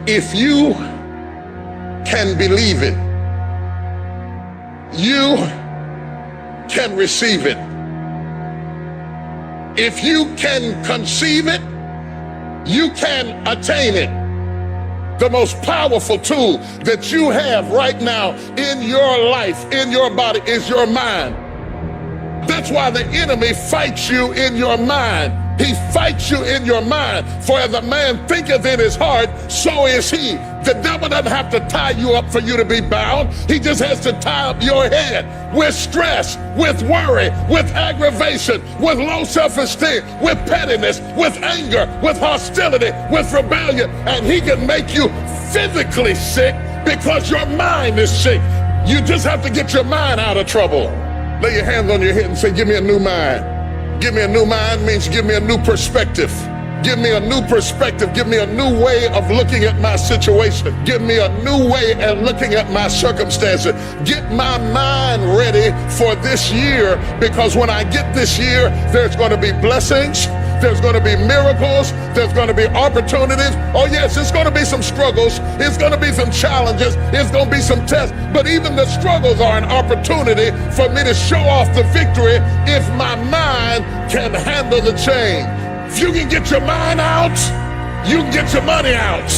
If you can believe it, you can receive it. If you can conceive it, you can attain it. The most powerful tool that you have right now in your life, in your body, is your mind. That's why the enemy fights you in your mind. He fights you in your mind. For as a man thinketh in his heart, so is he. The devil doesn't have to tie you up for you to be bound. He just has to tie up your head with stress, with worry, with aggravation, with low self-esteem, with pettiness, with anger, with hostility, with rebellion. And he can make you physically sick because your mind is sick. You just have to get your mind out of trouble. Lay your hands on your head and say, give me a new mind. Give me a new mind means give me a new perspective. Give me a new perspective. Give me a new way of looking at my situation. Give me a new way of looking at my circumstances. Get my mind ready for this year, because when I get this year, there's going to be blessings. There's going to be miracles. There's going to be opportunities. Oh yes, it's going to be some struggles. It's going to be some challenges. It's going to be some tests. But even the struggles are an opportunity for me to show off the victory if my mind can handle the change. If you can get your mind out, you can get your money out.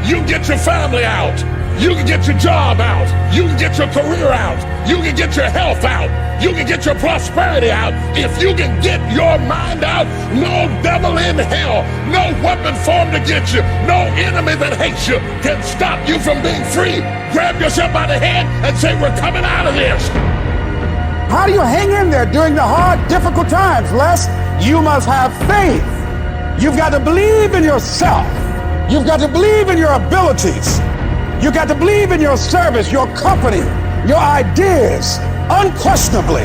You can get your family out. You can get your job out. You can get your career out. You can get your health out. You can get your prosperity out. If you can get your mind out, no devil in hell, no weapon formed against you, no enemy that hates you can stop you from being free. Grab yourself by the head and say, we're coming out of this. How do you hang in there during the hard, difficult times, Les? You must have faith. You've got to believe in yourself. You've got to believe in your abilities. You've got to believe in your service, your company, your ideas, unquestionably.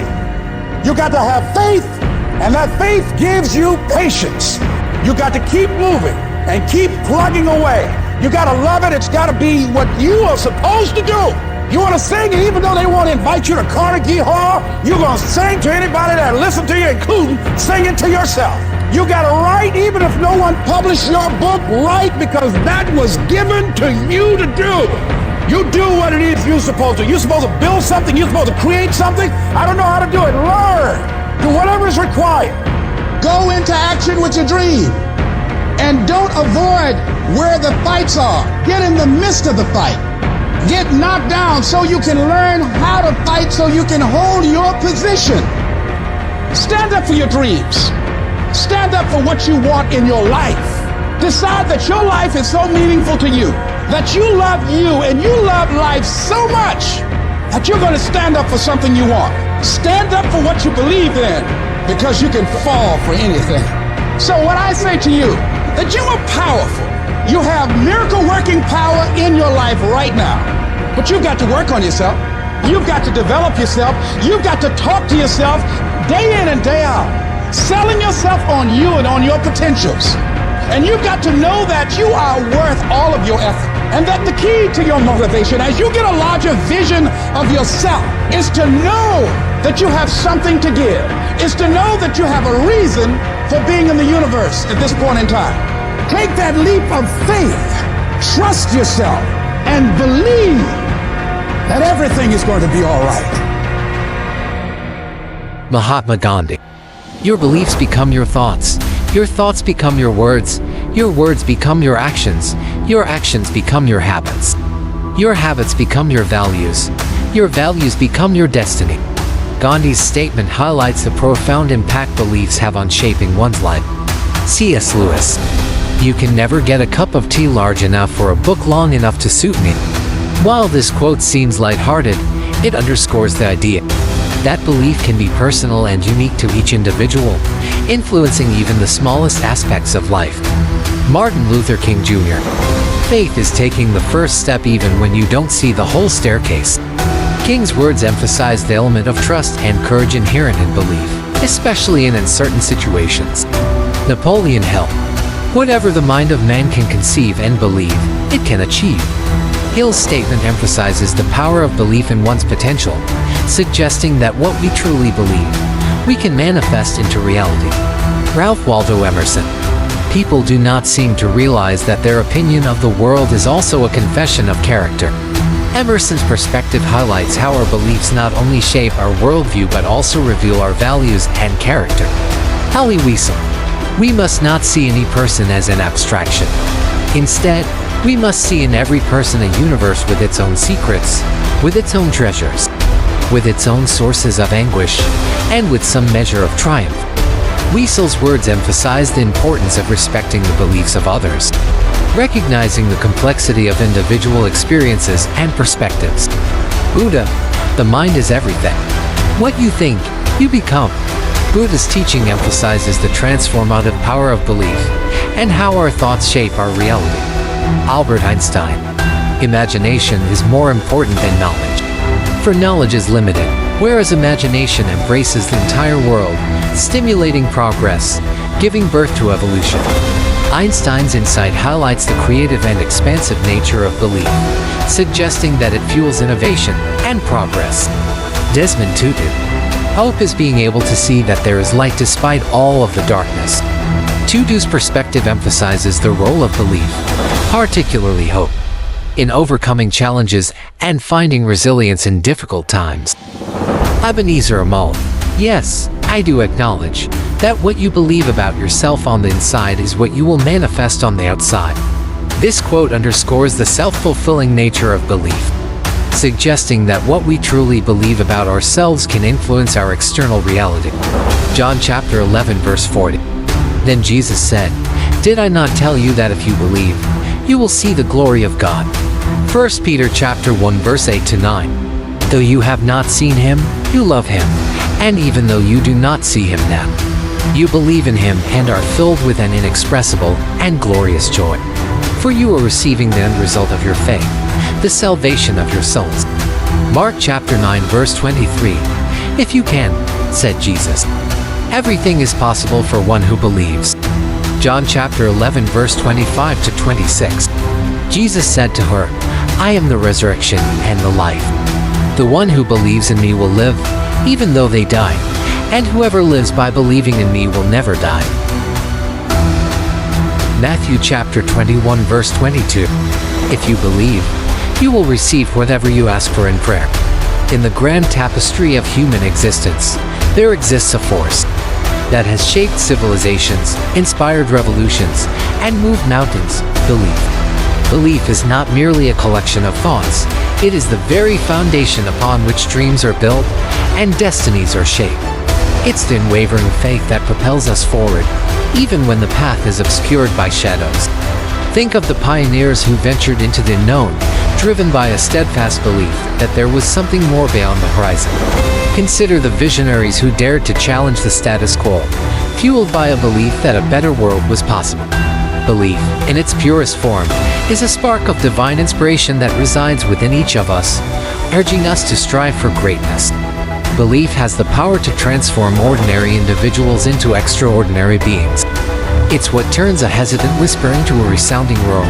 You've got to have faith, and that faith gives you patience. You've got to keep moving and keep plugging away. You got to love it. It's got to be what you are supposed to do. You want to sing, and even though they want to invite you to Carnegie Hall, you're going to sing to anybody that listens to you, including singing to yourself. You got to write, even if no one published your book, write, because that was given to you to do. You do what it is you're supposed to. You're supposed to build something. You're supposed to create something. I don't know how to do it. Learn. Do whatever is required. Go into action with your dream. And don't avoid where the fights are. Get in the midst of the fight. Get knocked down so you can learn how to fight, so you can hold your position. Stand up for your dreams. Stand up for what you want in your life. Decide that your life is so meaningful to you, that you love you and you love life so much that you're going to stand up for something you want. Stand up for what you believe in, because you can fall for anything. So what I say to you, that you are powerful. You have miracle working power in your life right now, but you've got to work on yourself. You've got to develop yourself. You've got to talk to yourself day in and day out, selling yourself on you and on your potentials. And you've got to know that you are worth all of your effort, and that the key to your motivation, as you get a larger vision of yourself, is to know that you have something to give, is to know that you have a reason for being in the universe at this point in time. Take that leap of faith, trust yourself, and believe that everything is going to be all right. Mahatma Gandhi. Your beliefs become your thoughts become your words become your actions become your habits become your values become your destiny. Gandhi's statement highlights the profound impact beliefs have on shaping one's life. C.S. Lewis. You can never get a cup of tea large enough or a book long enough to suit me. While this quote seems lighthearted, it underscores the idea that belief can be personal and unique to each individual, influencing even the smallest aspects of life. Martin Luther King Jr. Faith is taking the first step even when you don't see the whole staircase. King's words emphasize the element of trust and courage inherent in belief, especially in uncertain situations. Napoleon Hill. Whatever the mind of man can conceive and believe, it can achieve. Hill's statement emphasizes the power of belief in one's potential, suggesting that what we truly believe, we can manifest into reality. Ralph Waldo Emerson. people do not seem to realize that their opinion of the world is also a confession of character. Emerson's perspective highlights how our beliefs not only shape our worldview but also reveal our values and character. Elie Wiesel. We must not see any person as an abstraction. Instead, we must see in every person a universe with its own secrets, with its own treasures, with its own sources of anguish, and with some measure of triumph. Wiesel's words emphasize the importance of respecting the beliefs of others, recognizing the complexity of individual experiences and perspectives. Buddha, the mind is everything. What you think, you become. Buddha's teaching emphasizes the transformative power of belief and how our thoughts shape our reality. Albert Einstein. Imagination is more important than knowledge. For knowledge is limited, whereas imagination embraces the entire world, stimulating progress, giving birth to evolution. Einstein's insight highlights the creative and expansive nature of belief, suggesting that it fuels innovation and progress. Desmond Tutu. Hope is being able to see that there is light despite all of the darkness. Tutu's perspective emphasizes the role of belief, particularly hope, in overcoming challenges and finding resilience in difficult times. Ebenezer Amal. Yes, I do acknowledge that what you believe about yourself on the inside is what you will manifest on the outside. This quote underscores the self-fulfilling nature of belief, suggesting that what we truly believe about ourselves can influence our external reality. John chapter 11 verse 40. Then Jesus said, "Did I not tell you that if you believe, you will see the glory of God?" 1 Peter chapter 1 verse 8 to 9. Though you have not seen him, you love him, and even though you do not see him now, you believe in him and are filled with an inexpressible and glorious joy. For you are receiving the end result of your faith, the salvation of your souls. Mark chapter 9 verse 23. If you can, said Jesus. Everything is possible for one who believes. John chapter 11 verse 25 to 26. Jesus said to her, I am the resurrection and the life. The one who believes in me will live, even though they die, and whoever lives by believing in me will never die. Matthew chapter 21 verse 22. If you believe, you will receive whatever you ask for in prayer. In the grand tapestry of human existence, there exists a force that has shaped civilizations, inspired revolutions, and moved mountains: belief. Belief is not merely a collection of thoughts, it is the very foundation upon which dreams are built and destinies are shaped. It's the unwavering faith that propels us forward, even when the path is obscured by shadows. Think of the pioneers who ventured into the unknown, driven by a steadfast belief that there was something more beyond the horizon. Consider the visionaries who dared to challenge the status quo, fueled by a belief that a better world was possible. Belief, in its purest form, is a spark of divine inspiration that resides within each of us, urging us to strive for greatness. Belief has the power to transform ordinary individuals into extraordinary beings. It's what turns a hesitant whisper into a resounding roar,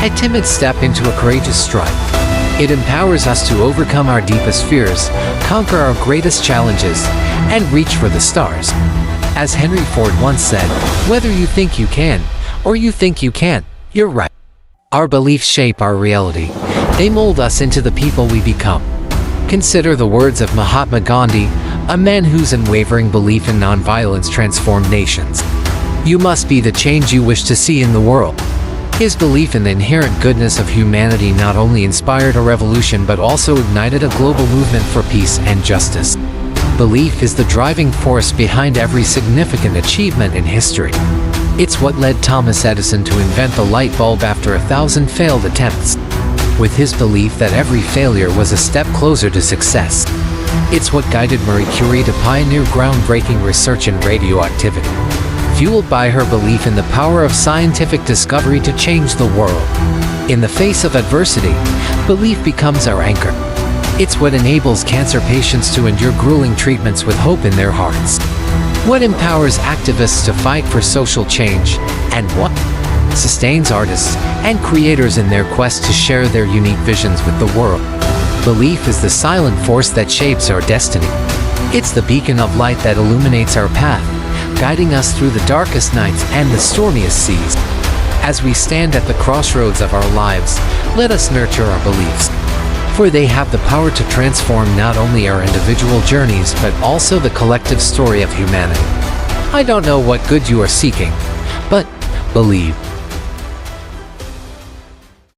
a timid step into a courageous stride. It empowers us to overcome our deepest fears, conquer our greatest challenges, and reach for the stars. As Henry Ford once said, whether you think you can, or you think you can't, you're right. Our beliefs shape our reality. They mold us into the people we become. Consider the words of Mahatma Gandhi, a man whose unwavering belief in nonviolence transformed nations. You must be the change you wish to see in the world. His belief in the inherent goodness of humanity not only inspired a revolution but also ignited a global movement for peace and justice. Belief is the driving force behind every significant achievement in history. It's what led Thomas Edison to invent the light bulb after 1,000 failed attempts. With his belief that every failure was a step closer to success. It's what guided Marie Curie to pioneer groundbreaking research in radioactivity. Fueled by her belief in the power of scientific discovery to change the world. In the face of adversity, belief becomes our anchor. It's what enables cancer patients to endure grueling treatments with hope in their hearts. What empowers activists to fight for social change, and what sustains artists and creators in their quest to share their unique visions with the world. Belief is the silent force that shapes our destiny. It's the beacon of light that illuminates our path, guiding us through the darkest nights and the stormiest seas. As we stand at the crossroads of our lives, let us nurture our beliefs, for they have the power to transform not only our individual journeys but also the collective story of humanity. I don't know what good you are seeking, but believe.